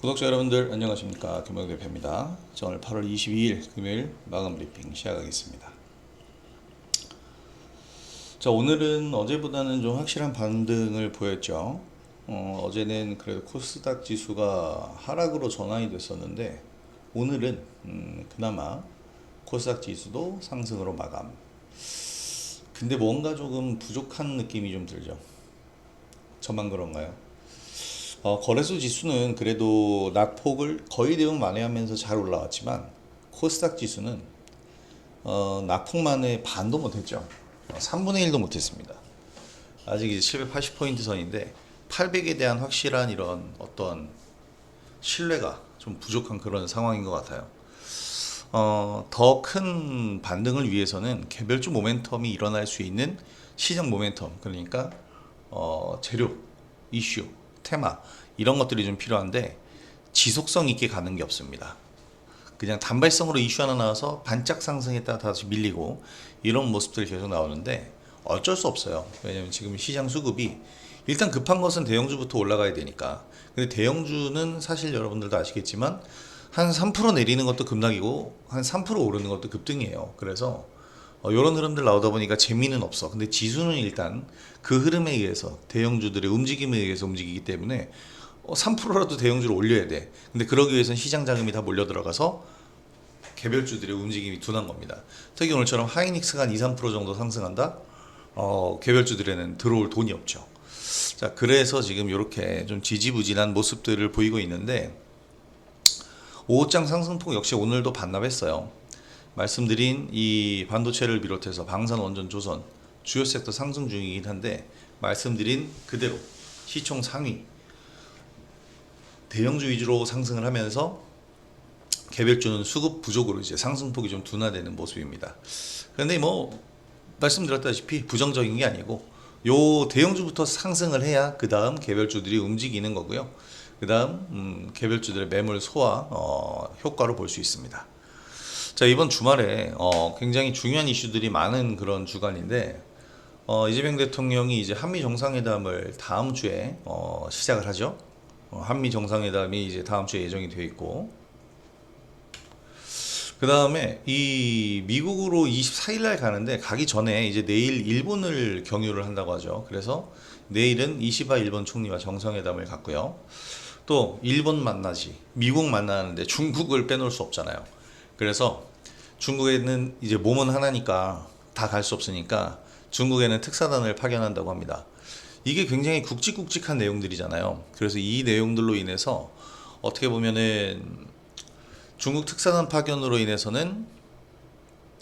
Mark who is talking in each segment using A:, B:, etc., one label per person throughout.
A: 구독자 여러분들 안녕하십니까, 김영우 대표입니다. 자, 오늘 8월 22일 금요일 마감 브리핑 시작하겠습니다. 자, 오늘은 어제보다는 좀 확실한 반등을 보였죠. 어제는 그래도 코스닥 지수가 하락으로 전환이 됐었는데 오늘은 그나마 코스닥 지수도 상승으로 마감. 근데 뭔가 조금 부족한 느낌이 좀 들죠. 저만 그런가요? 거래소 지수는 그래도 낙폭을 거의 대부분 만회하면서 잘 올라왔지만 코스닥 지수는 낙폭만에 반도 못했죠. 3분의 1도 못했습니다. 아직 이제 780포인트 선인데 800에 대한 확실한 이런 어떤 신뢰가 좀 부족한 그런 상황인 것 같아요. 더 큰 반등을 위해서는 개별주 모멘텀이 일어날 수 있는 시장 모멘텀, 그러니까 재료, 이슈, 테마 이런 것들이 좀 필요한데 지속성 있게 가는 게 없습니다. 그냥 단발성으로 이슈 하나 나와서 반짝 상승했다가 다시 밀리고 이런 모습들이 계속 나오는데 어쩔 수 없어요. 왜냐면 지금 시장 수급이 일단 급한 것은 대형주부터 올라가야 되니까. 근데 대형주는 사실 여러분들도 아시겠지만 한 3% 내리는 것도 급락이고 한 3% 오르는 것도 급등이에요. 그래서 이런 흐름들 나오다 보니까 재미는 없어. 근데 지수는 일단 그 흐름에 의해서 대형주들의 움직임에 의해서 움직이기 때문에 3%라도 대형주를 올려야 돼. 근데 그러기 위해서는 시장 자금이 다 몰려 들어가서 개별주들의 움직임이 둔한 겁니다. 특히 오늘처럼 하이닉스가 한 2, 3% 정도 상승한다? 개별주들에는 들어올 돈이 없죠. 자, 그래서 지금 이렇게 좀 지지부진한 모습들을 보이고 있는데 5장 상승폭 역시 오늘도 반납했어요. 말씀드린 이 반도체를 비롯해서 방산, 원전, 조선 주요 섹터 상승 중이긴 한데 말씀드린 그대로 시총 상위 대형주 위주로 상승을 하면서 개별주는 수급 부족으로 이제 상승폭이 좀 둔화되는 모습입니다. 그런데 뭐 말씀드렸다시피 부정적인 게 아니고 요 대형주부터 상승을 해야 그 다음 개별주들이 움직이는 거고요. 그 다음 개별주들의 매물 소화 효과로 볼 수 있습니다. 자, 이번 주말에 굉장히 중요한 이슈들이 많은 그런 주간인데 이재명 대통령이 이제 한미 정상회담을 다음 주에 시작을 하죠. 한미 정상회담이 이제 다음 주에 예정이 되어 있고 그 다음에 이 미국으로 24일 날 가는데 가기 전에 이제 내일 일본을 경유를 한다고 하죠. 그래서 내일은 이시바 일본 총리와 정상회담을 갖고요. 또 일본 만나지 미국 만나는데 중국을 빼놓을 수 없잖아요. 그래서 중국에는 이제 몸은 하나니까 다 갈 수 없으니까 중국에는 특사단을 파견한다고 합니다. 이게 굉장히 굵직굵직한 내용들이잖아요. 그래서 이 내용들로 인해서 어떻게 보면은 중국 특사단 파견으로 인해서는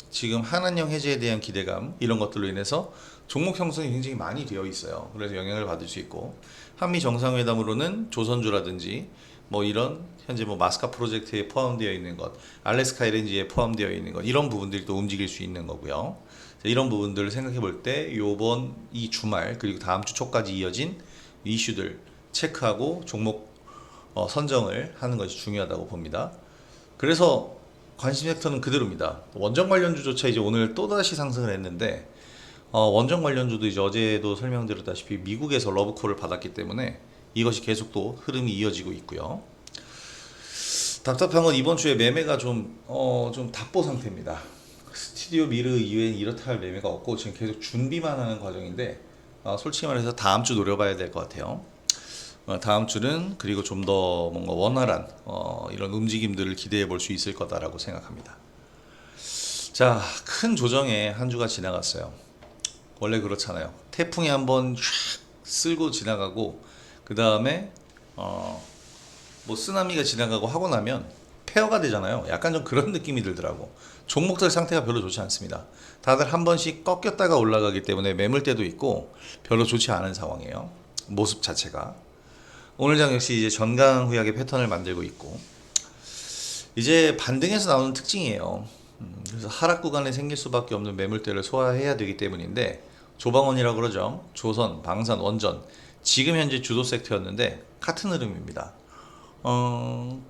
A: 지금 한한령 해제에 대한 기대감 이런 것들로 인해서 종목 형성이 굉장히 많이 되어 있어요. 그래서 영향을 받을 수 있고 한미 정상회담으로는 조선주라든지 뭐 이런 현재 뭐 마스카 프로젝트에 포함되어 있는 것, 알래스카 LNG에 포함되어 있는 것 이런 부분들이 또 움직일 수 있는 거고요. 이런 부분들을 생각해 볼 때 요번 이 주말 그리고 다음 주 초까지 이어진 이슈들 체크하고 종목 선정을 하는 것이 중요하다고 봅니다. 그래서 관심 섹터는 그대로입니다. 원전 관련주조차 이제 오늘 또다시 상승을 했는데 원전 관련주도 이제 어제도 설명드렸다시피 미국에서 러브콜을 받았기 때문에 이것이 계속 또 흐름이 이어지고 있고요. 답답한 건 이번 주에 매매가 좀 답보 상태입니다. 스튜디오 미르 이외엔 이렇다 할 매매가 없고 지금 계속 준비만 하는 과정인데 솔직히 말해서 다음 주 노려봐야 될 것 같아요. 다음 주는 그리고 좀 더 뭔가 원활한 이런 움직임들을 기대해 볼 수 있을 거다라고 생각합니다. 자, 큰 조정에 한 주가 지나갔어요. 원래 그렇잖아요. 태풍이 한번 쫙 쓸고 지나가고 그 다음에 뭐 쓰나미가 지나가고 하고 나면 폐허가 되잖아요. 약간 좀 그런 느낌이 들더라고. 종목들 상태가 별로 좋지 않습니다. 다들 한 번씩 꺾였다가 올라가기 때문에 매물대도 있고 별로 좋지 않은 상황이에요. 모습 자체가. 오늘 장 역시 이제 전강 후약의 패턴을 만들고 있고 이제 반등에서 나오는 특징이에요. 그래서 하락 구간에 생길 수밖에 없는 매물대를 소화해야 되기 때문인데 조방원이라고 그러죠. 조선, 방산, 원전 지금 현재 주도 섹터였는데 같은 흐름입니다.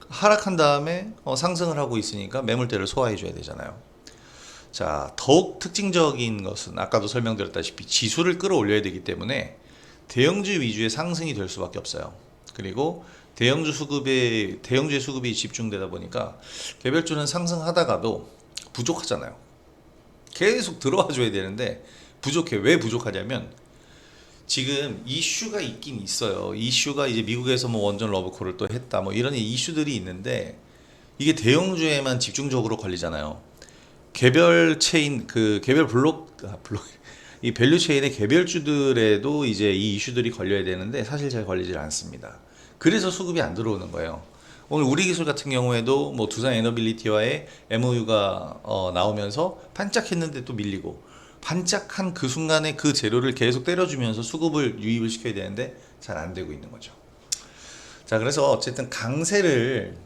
A: 하락한 다음에 상승을 하고 있으니까 매물대를 소화해 줘야 되잖아요. 자, 더욱 특징적인 것은 아까도 설명드렸다시피 지수를 끌어올려야 되기 때문에 대형주 위주의 상승이 될 수밖에 없어요. 그리고 대형주의 수급이 집중되다 보니까 개별주는 상승하다가도 부족하잖아요. 계속 들어와 줘야 되는데 부족해. 왜 부족하냐면 지금 이슈가 있긴 있어요. 이슈가 이제 미국에서 뭐 원전 러브콜을 또 했다 뭐 이런 이슈들이 있는데 이게 대형주에만 집중적으로 걸리잖아요. 개별 체인 그 개별 블록 이 밸류 체인의 개별주들에도 이제 이 이슈들이 걸려야 되는데 사실 잘 걸리질 않습니다. 그래서 수급이 안 들어오는 거예요. 오늘 우리기술 같은 경우에도 뭐 두산 에너빌리티와의 MOU가 나오면서 반짝했는데 또 밀리고 반짝한 그 순간에 그 재료를 계속 때려주면서 수급을 유입을 시켜야 되는데 잘 안 되고 있는 거죠. 자, 그래서 어쨌든 강세를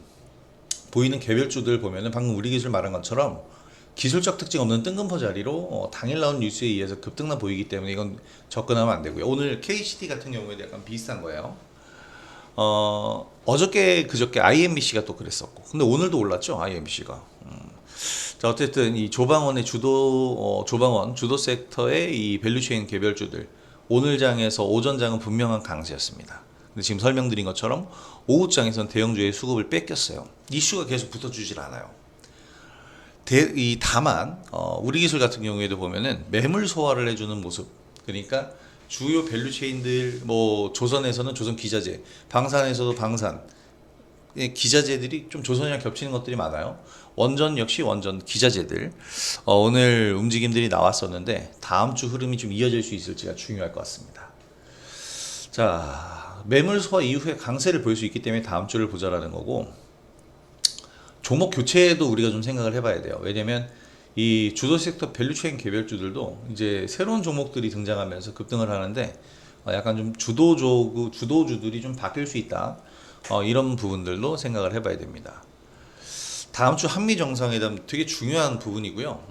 A: 보이는 개별주들 보면은 방금 우리기술 말한 것처럼 기술적 특징 없는 뜬금포 자리로 당일 나온 뉴스에 의해서 급등만 보이기 때문에 이건 접근하면 안 되고요. 오늘 KCT 같은 경우에도 약간 비슷한 거예요. 어저께 그저께 IMBC가 또 그랬었고 근데 오늘도 올랐죠 IMBC가. 자, 어쨌든 이 조방원의 조방원 주도 섹터의 이 밸류체인 개별주들 오늘 장에서 오전 장은 분명한 강세였습니다. 근데 지금 설명드린 것처럼 오후 장에서는 대형주의 수급을 뺏겼어요. 이슈가 계속 붙어주질 않아요. 다만 우리기술 같은 경우에도 보면은 매물 소화를 해주는 모습, 그러니까 주요 밸류체인들 뭐 조선에서는 조선 기자재, 방산에서도 방산 기자재들이 좀 조선이랑 겹치는 것들이 많아요. 원전 역시 원전 기자재들 오늘 움직임들이 나왔었는데 다음 주 흐름이 좀 이어질 수 있을지가 중요할 것 같습니다. 자, 매물 소화 이후에 강세를 보일 수 있기 때문에 다음 주를 보자라는 거고, 종목 교체도 우리가 좀 생각을 해봐야 돼요. 왜냐면 이 주도 섹터 밸류체인 개별주들도 이제 새로운 종목들이 등장하면서 급등을 하는데 약간 좀 주도주들이 좀 바뀔 수 있다. 이런 부분들도 생각을 해봐야 됩니다. 다음 주 한미 정상회담 되게 중요한 부분이고요.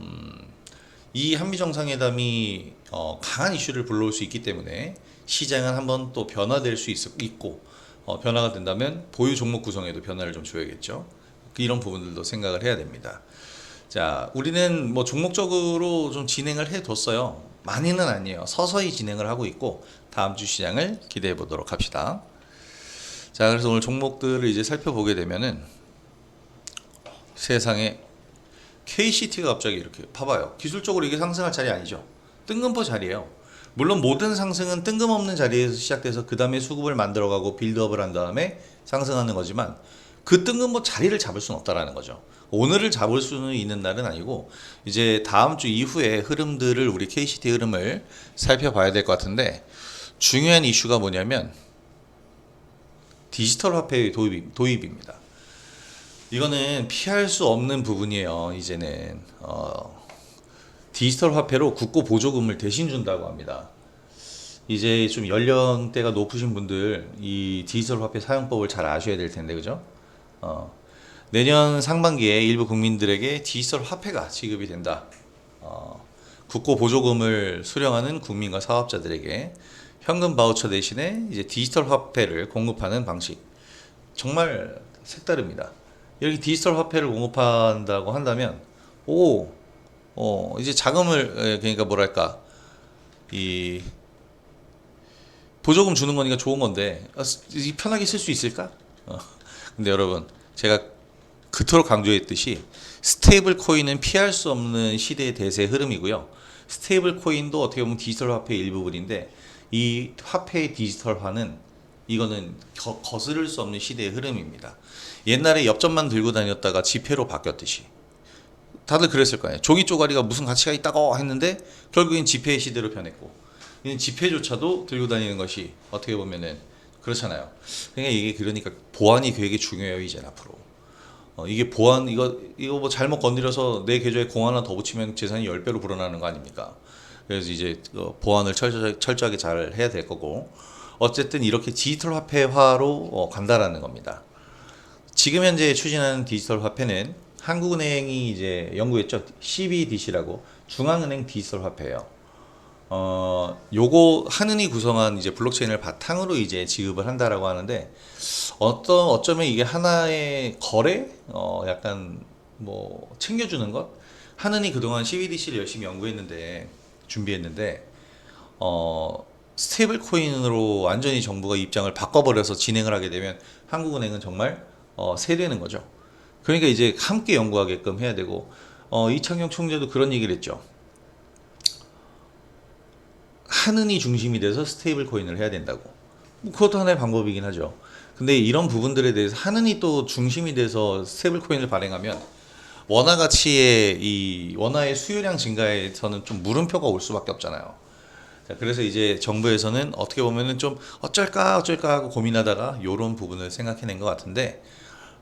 A: 이 한미 정상회담이 강한 이슈를 불러올 수 있기 때문에 시장은 한번 또 변화될 수 있고 변화가 된다면 보유 종목 구성에도 변화를 좀 줘야겠죠. 이런 부분들도 생각을 해야 됩니다. 자, 우리는 뭐 종목적으로 좀 진행을 해뒀어요. 많이는 아니에요. 서서히 진행을 하고 있고 다음 주 시장을 기대해 보도록 합시다. 자, 그래서 오늘 종목들을 이제 살펴보게 되면은 세상에 KCT가 갑자기 이렇게 봐봐요. 기술적으로 이게 상승할 자리 아니죠. 뜬금포 자리예요. 물론 모든 상승은 뜬금없는 자리에서 시작돼서 그 다음에 수급을 만들어가고 빌드업을 한 다음에 상승하는 거지만 그 뜬금포 자리를 잡을 수는 없다라는 거죠. 오늘을 잡을 수는 있는 날은 아니고 이제 다음 주 이후의 흐름들을 우리 KCT 흐름을 살펴봐야 될 것 같은데, 중요한 이슈가 뭐냐면 디지털 화폐의 도입입니다. 이거는 피할 수 없는 부분이에요. 이제는 디지털 화폐로 국고 보조금을 대신 준다고 합니다. 이제 좀 연령대가 높으신 분들 이 디지털 화폐 사용법을 잘 아셔야 될 텐데, 그죠? 내년 상반기에 일부 국민들에게 디지털 화폐가 지급이 된다. 국고 보조금을 수령하는 국민과 사업자들에게 현금 바우처 대신에 이제 디지털 화폐를 공급하는 방식. 정말 색다릅니다. 이렇게 디지털 화폐를 공급한다고 한다면, 이제 자금을, 그러니까 뭐랄까, 이 보조금 주는 거니까 좋은 건데, 편하게 쓸 수 있을까? 근데 여러분, 제가 그토록 강조했듯이 스테이블 코인은 피할 수 없는 시대의 대세 흐름이고요. 스테이블 코인도 어떻게 보면 디지털 화폐의 일부분인데, 이 화폐의 디지털화는 이거는 거스를 수 없는 시대의 흐름입니다. 옛날에 엽전만 들고 다녔다가 지폐로 바뀌었듯이 다들 그랬을 거예요. 종이 쪼가리가 무슨 가치가 있다고 했는데 결국엔 지폐의 시대로 변했고, 이는 지폐조차도 들고 다니는 것이 어떻게 보면은 그렇잖아요. 그러니까 보안이 되게 중요해요. 이제 앞으로 이게 보안, 이거 뭐 잘못 건드려서 내 계좌에 공 하나 더 붙이면 재산이 10배로 불어나는 거 아닙니까? 그래서 이제 보안을 철저하게 잘 해야 될 거고, 어쨌든 이렇게 디지털 화폐화로 간다라는 겁니다. 지금 현재 추진하는 디지털 화폐는 한국은행이 이제 연구했죠. CBDC라고 중앙은행 디지털 화폐예요. 요거 한은이 구성한 이제 블록체인을 바탕으로 이제 지급을 한다라고 하는데, 어쩌면 이게 하나의 거래, 약간 뭐 챙겨주는 것. 한은이 그동안 CBDC를 열심히 준비했는데, 스테이블 코인으로 완전히 정부가 입장을 바꿔버려서 진행을 하게 되면 한국은행은 정말 세되는 거죠. 그러니까 이제 함께 연구하게끔 해야 되고, 이창용 총재도 그런 얘기를 했죠. 한은이 중심이 돼서 스테이블 코인을 해야 된다고. 뭐 그것도 하나의 방법이긴 하죠. 근데 이런 부분들에 대해서 한은이 또 중심이 돼서 스테이블 코인을 발행하면 원화 가치의 이 원화의 수요량 증가에서는 좀 물음표가 올 수밖에 없잖아요. 자, 그래서 이제 정부에서는 어떻게 보면은 좀 어쩔까 하고 고민하다가 이런 부분을 생각해낸 것 같은데,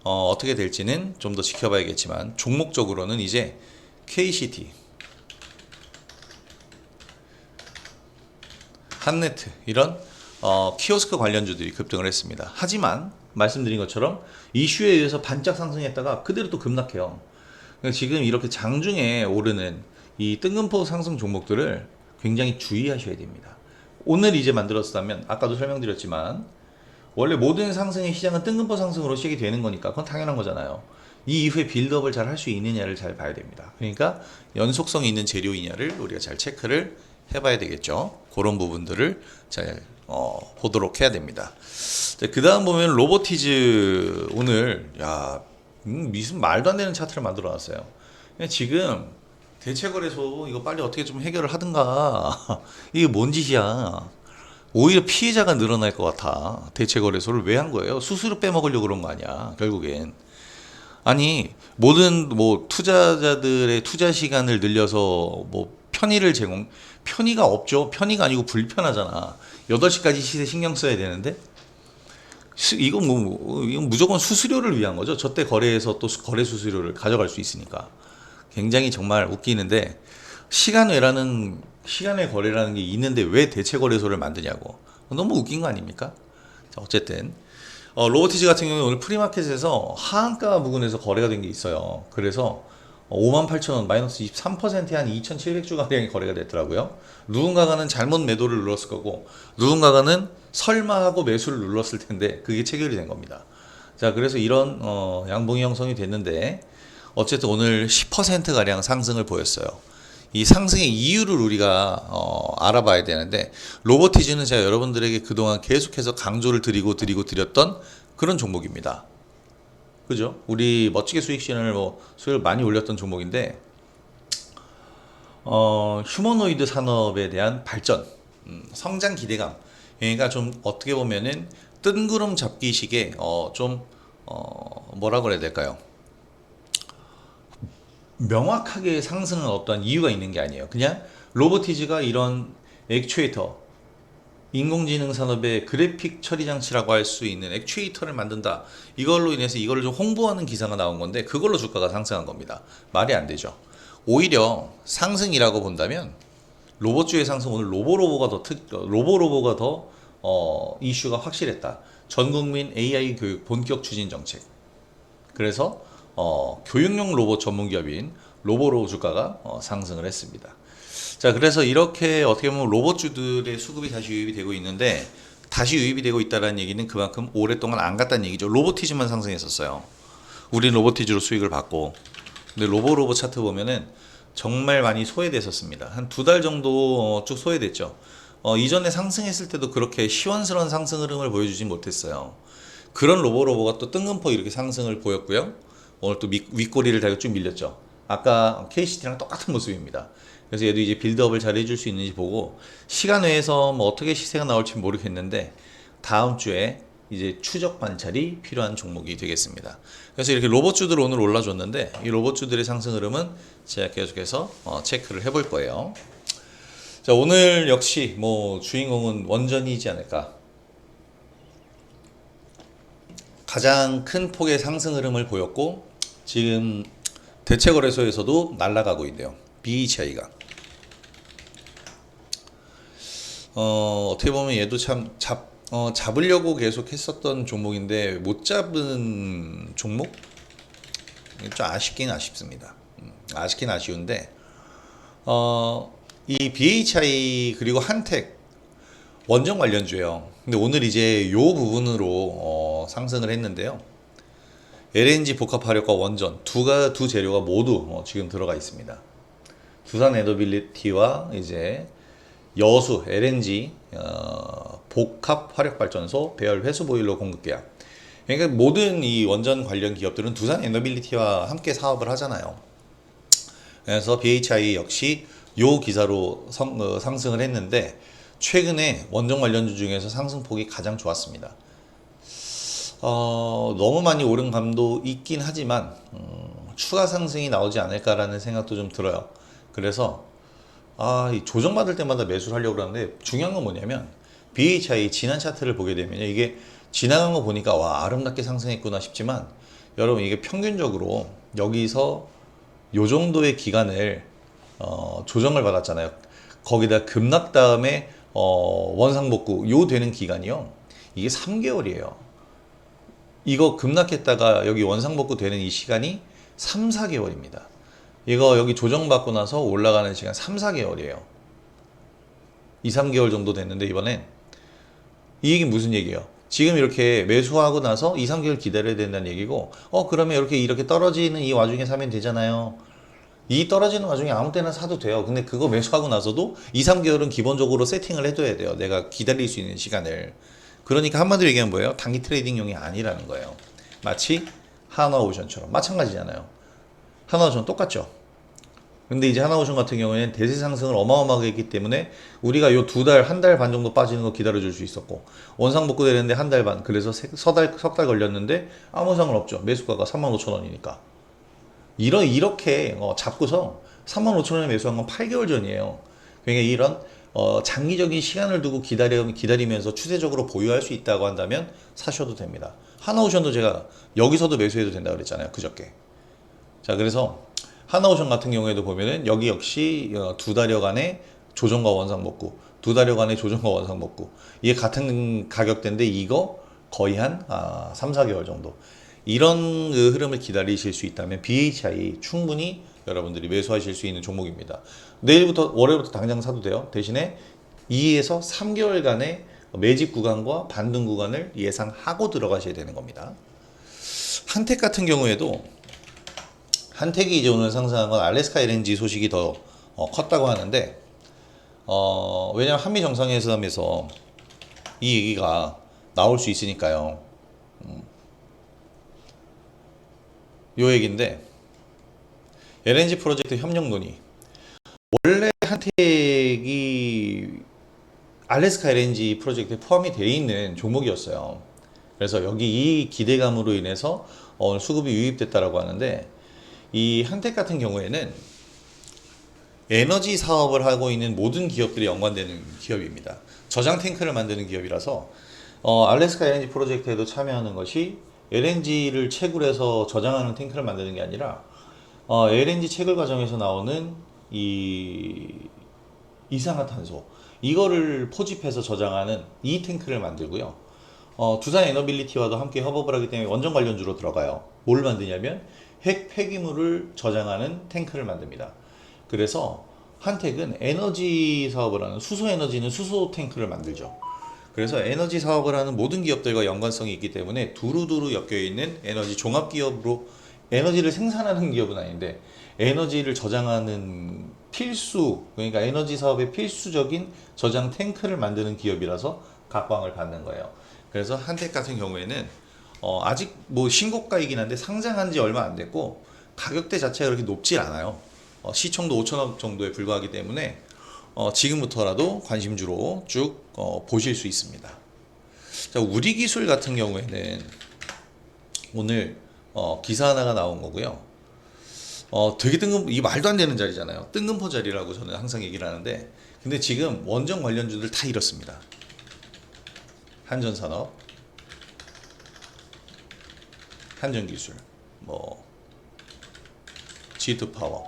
A: 어떻게 될지는 좀 더 지켜봐야겠지만 종목적으로는 이제 KCT, 한네트 이런 키오스크 관련주들이 급등을 했습니다. 하지만 말씀드린 것처럼 이슈에 의해서 반짝 상승했다가 그대로 또 급락해요. 그러니까 지금 이렇게 장중에 오르는 이 뜬금포 상승 종목들을 굉장히 주의하셔야 됩니다. 오늘 이제 만들었다면 아까도 설명드렸지만 원래 모든 상승의 시작은 뜬금포 상승으로 시작이 되는 거니까 그건 당연한 거잖아요. 이 이후에 빌드업을 잘 할 수 있느냐를 잘 봐야 됩니다. 그러니까 연속성이 있는 재료이냐를 우리가 잘 체크를 해봐야 되겠죠. 그런 부분들을 잘 보도록 해야 됩니다. 그 다음 보면 로보티즈 오늘 무슨 말도 안 되는 차트를 만들어 놨어요. 지금 대체거래소 이거 빨리 어떻게 좀 해결을 하든가 이게 뭔 짓이야. 오히려 피해자가 늘어날 것 같아. 대체거래소를 왜 한 거예요? 수수료 빼먹으려고 그런 거 아니야 결국엔. 아니 모든 뭐 투자자들의 투자 시간을 늘려서 뭐 편의가 없죠. 편의가 아니고 불편하잖아. 8시까지 시세 신경 써야 되는데 이건 무조건 수수료를 위한 거죠. 저때 거래해서 또 거래 수수료를 가져갈 수 있으니까. 굉장히 정말 웃기는데 시간외 거래라는 게 있는데 왜 대체 거래소를 만드냐고. 너무 웃긴 거 아닙니까? 자, 어쨌든 로보티즈 같은 경우는 오늘 프리마켓에서 하한가 부근에서 거래가 된 게 있어요. 그래서 58,000원 마이너스 23%에 한 2,700주 가량이 거래가 됐더라고요. 누군가가는 잘못 매도를 눌렀을 거고 누군가가는 설마 하고 매수를 눌렀을 텐데 그게 체결이 된 겁니다. 자, 그래서 이런 양봉이 형성이 됐는데 어쨌든 오늘 10% 가량 상승을 보였어요. 이 상승의 이유를 우리가 알아봐야 되는데, 로보티즈는 제가 여러분들에게 그동안 계속해서 강조를 드렸던 그런 종목입니다. 그죠? 우리 멋지게 수익 시간을 수요일 많이 올렸던 종목인데, 휴머노이드 산업에 대한 발전, 성장 기대감. 그러니까 좀 어떻게 보면은 뜬구름 잡기식의 뭐라 그래야 될까요? 명확하게 상승은 어떤 이유가 있는 게 아니에요. 그냥 로보티즈가 이런 액추에이터, 인공지능 산업의 그래픽 처리 장치라고 할 수 있는 액추에이터를 만든다. 이걸로 인해서 이거를 좀 홍보하는 기사가 나온 건데 그걸로 주가가 상승한 겁니다. 말이 안 되죠. 오히려 상승이라고 본다면 로봇주의 상승 오늘 로보로보가 더 이슈가 확실했다. 전국민 AI 교육 본격 추진 정책. 그래서 교육용 로봇 전문 기업인 로보로 주가가 상승을 했습니다. 자, 그래서 이렇게 어떻게 보면 로봇주들의 수급이 다시 유입이 되고 있는데, 다시 유입이 되고 있다는 얘기는 그만큼 오랫동안 안 갔다는 얘기죠. 로보티즈만 상승했었어요. 우린 로보티즈로 수익을 받고. 근데 로보 차트 보면은 정말 많이 소외됐었습니다. 한 2달 정도 쭉 소외됐죠. 이전에 상승했을 때도 그렇게 시원스러운 상승 흐름을 보여주진 못했어요. 그런 로보가 또 뜬금포 이렇게 상승을 보였고요. 오늘 또 윗꼬리를 달고 쭉 밀렸죠. 아까 KCT랑 똑같은 모습입니다. 그래서 얘도 이제 빌드업을 잘 해줄 수 있는지 보고, 시간 외에서 뭐 어떻게 시세가 나올지 모르겠는데 다음 주에 이제 추적 관찰이 필요한 종목이 되겠습니다. 그래서 이렇게 로봇주들 오늘 올라줬는데 이 로봇주들의 상승 흐름은 제가 계속해서 체크를 해볼 거예요. 자, 오늘 역시 뭐 주인공은 원전이지 않을까. 가장 큰 폭의 상승 흐름을 보였고 지금 대체거래소에서도 날아가고 있네요. BHI가. 어떻게 보면 얘도 참 잡으려고 계속 했었던 종목인데 못 잡은 종목? 좀 아쉽긴 아쉽습니다. 아쉽긴 아쉬운데 이 BHI 그리고 한택 원전 관련주예요. 근데 오늘 이제 요 부분으로 상승을 했는데요. LNG 복합화력과 원전 두 재료가 모두 지금 들어가 있습니다. 두산 에너빌리티와 이제 여수 LNG 복합 화력발전소 배열 회수 보일러 공급 계약. 그러니까 모든 이 원전 관련 기업들은 두산 에너빌리티와 함께 사업을 하잖아요. 그래서 BHI 역시 요 기사로 상승을 했는데 최근에 원전 관련주 중에서 상승폭이 가장 좋았습니다. 너무 많이 오른 감도 있긴 하지만 추가 상승이 나오지 않을까라는 생각도 좀 들어요. 그래서 이 조정받을 때마다 매수를 하려고 그러는데 중요한 건 뭐냐면 BHI 지난 차트를 보게 되면 이게 지나간 거 보니까 와 아름답게 상승했구나 싶지만 여러분 이게 평균적으로 여기서 요 정도의 기간을 조정을 받았잖아요. 거기다 급락 다음에 원상복구 요 되는 기간이요. 이게 3개월이에요. 이거 급락했다가 여기 원상복구 되는 이 시간이 3, 4개월입니다. 이거 여기 조정받고 나서 올라가는 시간 3, 4개월이에요. 2, 3개월 정도 됐는데 이번엔 이 얘기는 무슨 얘기예요? 지금 이렇게 매수하고 나서 2, 3개월 기다려야 된다는 얘기고 그러면 이렇게 떨어지는 이 와중에 사면 되잖아요. 이 떨어지는 와중에 아무 때나 사도 돼요. 근데 그거 매수하고 나서도 2, 3개월은 기본적으로 세팅을 해둬야 돼요. 내가 기다릴 수 있는 시간을. 그러니까 한마디로 얘기하면 뭐예요? 단기 트레이딩용이 아니라는 거예요. 마치 하나오션처럼 마찬가지잖아요. 하나오션 똑같죠. 근데 이제 하나오션 같은 경우에는 대세 상승을 어마어마하게 했기 때문에 우리가 요 2달, 1달 반 정도 빠지는 거 기다려줄 수 있었고 원상복구 되는데 1달 반, 그래서 석 달 걸렸는데 아무 상관 없죠. 매수가가 35,000원이니까. 이렇게 잡고서 35,000원에 매수한 건 8개월 전이에요. 그러니까 이런 장기적인 시간을 두고 기다리면서 추세적으로 보유할 수 있다고 한다면 사셔도 됩니다. 하나오션도 제가 여기서도 매수해도 된다고 그랬잖아요. 그저께. 자, 그래서 하나오션 같은 경우에도 보면은 여기 역시 2달여간의 조정과 원상복구, 2달여간의 조정과 원상복구. 이게 같은 가격대인데 이거 거의 한 3, 4개월 정도. 이런 흐름을 기다리실 수 있다면 BHI 충분히 여러분들이 매수하실 수 있는 종목입니다. 내일부터 월요일부터 당장 사도 돼요. 대신에 2에서 3개월간의 매집 구간과 반등 구간을 예상하고 들어가셔야 되는 겁니다. 한택 같은 경우에도 한택이 이제 오늘 상승한 건 알래스카 LNG 소식이 더 컸다고 하는데 왜냐면 한미 정상회담에서 이 얘기가 나올 수 있으니까요. 요 얘기인데 LNG 프로젝트 협력 논의. 원래 한택이 알래스카 LNG 프로젝트에 포함이 되어 있는 종목이었어요. 그래서 여기 이 기대감으로 인해서 오늘 수급이 유입됐다라고 하는데 이 한택 같은 경우에는 에너지 사업을 하고 있는 모든 기업들이 연관되는 기업입니다. 저장 탱크를 만드는 기업이라서 알래스카 LNG 프로젝트에도 참여하는 것이 LNG를 채굴해서 저장하는 탱크를 만드는 게 아니라 LNG 채굴 과정에서 나오는 이 이산화탄소 이거를 포집해서 저장하는 이 탱크를 만들고요. 두산 에너빌리티와도 함께 협업을 하기 때문에 원전 관련주로 들어가요. 뭘 만드냐면 핵 폐기물을 저장하는 탱크를 만듭니다. 그래서 한택은 에너지 사업을 하는 수소 에너지는 수소 탱크를 만들죠. 그래서 에너지 사업을 하는 모든 기업들과 연관성이 있기 때문에 두루두루 엮여 있는 에너지 종합 기업으로 에너지를 생산하는 기업은 아닌데 에너지를 저장하는 필수 그러니까 에너지 사업의 필수적인 저장 탱크를 만드는 기업이라서 각광을 받는 거예요. 그래서 한택 같은 경우에는 아직 뭐 신고가이긴 한데 상장한 지 얼마 안 됐고 가격대 자체가 그렇게 높지 않아요. 시총도 5천억 정도에 불과하기 때문에 지금부터라도 관심주로 쭉 보실 수 있습니다. 자, 우리기술 같은 경우에는 오늘 기사 하나가 나온 거고요. 되게 이 말도 안 되는 자리잖아요. 뜬금포 자리라고 저는 항상 얘기를 하는데 근데 지금 원전 관련주들 다 이렇습니다. 한전산업, 한전기술, 뭐 G2파워,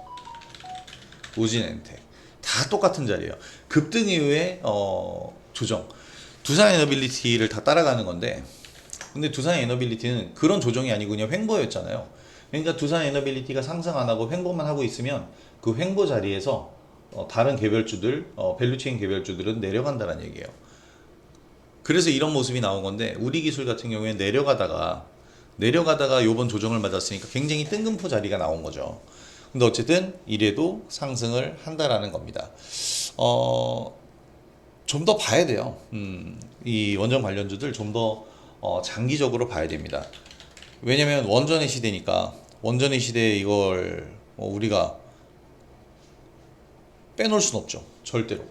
A: 우진엔텍 다 똑같은 자리예요. 급등 이후에 조정. 두산 에너빌리티를 다 따라가는 건데 근데 두산 에너빌리티는 그런 조정이 아니고 그냥 횡보였잖아요. 그러니까 두산 에너빌리티가 상승 안 하고 횡보만 하고 있으면 그 횡보 자리에서 다른 개별주들, 밸류체인 개별주들은 내려간다는 얘기예요. 그래서 이런 모습이 나온 건데 우리 기술 같은 경우에 내려가다가 요번 조정을 맞았으니까 굉장히 뜬금포 자리가 나온 거죠. 근데 어쨌든 이래도 상승을 한다라는 겁니다. 좀 더 봐야 돼요. 이 원전 관련주들 좀 더 장기적으로 봐야 됩니다. 왜냐면 원전의 시대니까 원전의 시대에 이걸 우리가 빼놓을 순 없죠. 절대로.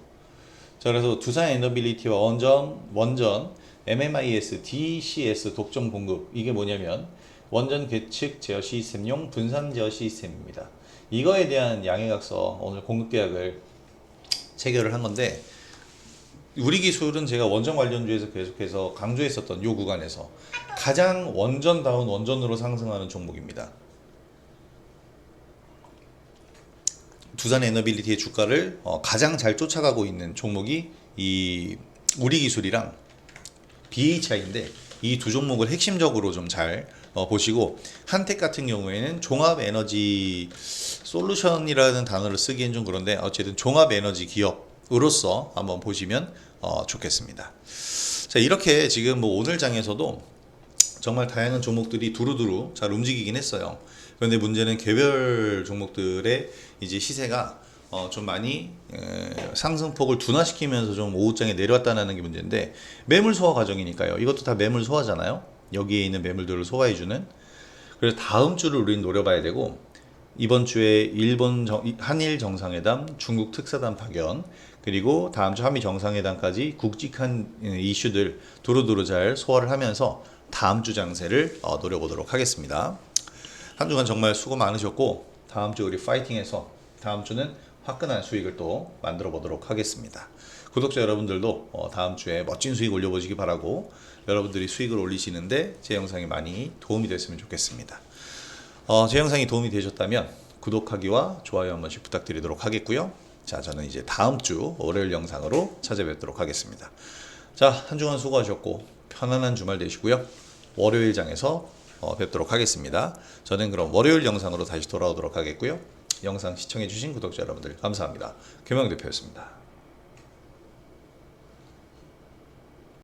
A: 자, 그래서 두산 에너빌리티와 원전 MMIS, DCS 독점 공급 이게 뭐냐면 원전 계측 제어 시스템용 분산 제어 시스템입니다. 이거에 대한 양해각서 오늘 공급 계약을 체결을 한 건데 우리 기술은 제가 원전 관련주에서 계속해서 강조했었던 요 구간에서 가장 원전다운 원전으로 상승하는 종목입니다. 두산 에너빌리티의 주가를 가장 잘 쫓아가고 있는 종목이 이 우리 기술이랑 BHI인데 이 두 종목을 핵심적으로 좀 잘 보시고 한택 같은 경우에는 종합 에너지 솔루션이라는 단어를 쓰기엔 좀 그런데 어쨌든 종합 에너지 기업으로서 한번 보시면 좋겠습니다. 자, 이렇게 지금 뭐 오늘 장에서도 정말 다양한 종목들이 두루두루 잘 움직이긴 했어요. 그런데 문제는 개별 종목들의 이제 시세가 좀 많이 상승폭을 둔화시키면서 좀 오후장에 내려왔다는 게 문제인데 매물 소화 과정이니까요. 이것도 다 매물 소화잖아요. 여기에 있는 매물들을 소화해주는. 그래서 다음 주를 우리는 노려봐야 되고 이번 주에 한일 정상회담, 중국 특사단 파견 그리고 다음 주 한미 정상회담까지 굵직한 이슈들 두루두루 잘 소화를 하면서 다음 주 장세를 노려보도록 하겠습니다. 한 주간 정말 수고 많으셨고 다음 주 우리 파이팅해서 다음 주는 화끈한 수익을 또 만들어 보도록 하겠습니다. 구독자 여러분들도 다음 주에 멋진 수익 올려보시기 바라고 여러분들이 수익을 올리시는데 제 영상이 많이 도움이 됐으면 좋겠습니다. 제 영상이 도움이 되셨다면 구독하기와 좋아요 한 번씩 부탁드리도록 하겠고요. 자, 저는 이제 다음 주 월요일 영상으로 찾아뵙도록 하겠습니다. 자, 한 주간 수고하셨고 편안한 주말 되시고요. 월요일 장에서 뵙도록 하겠습니다. 저는 그럼 월요일 영상으로 다시 돌아오도록 하겠고요. 영상 시청해주신 구독자 여러분들 감사합니다. 김영 대표였습니다.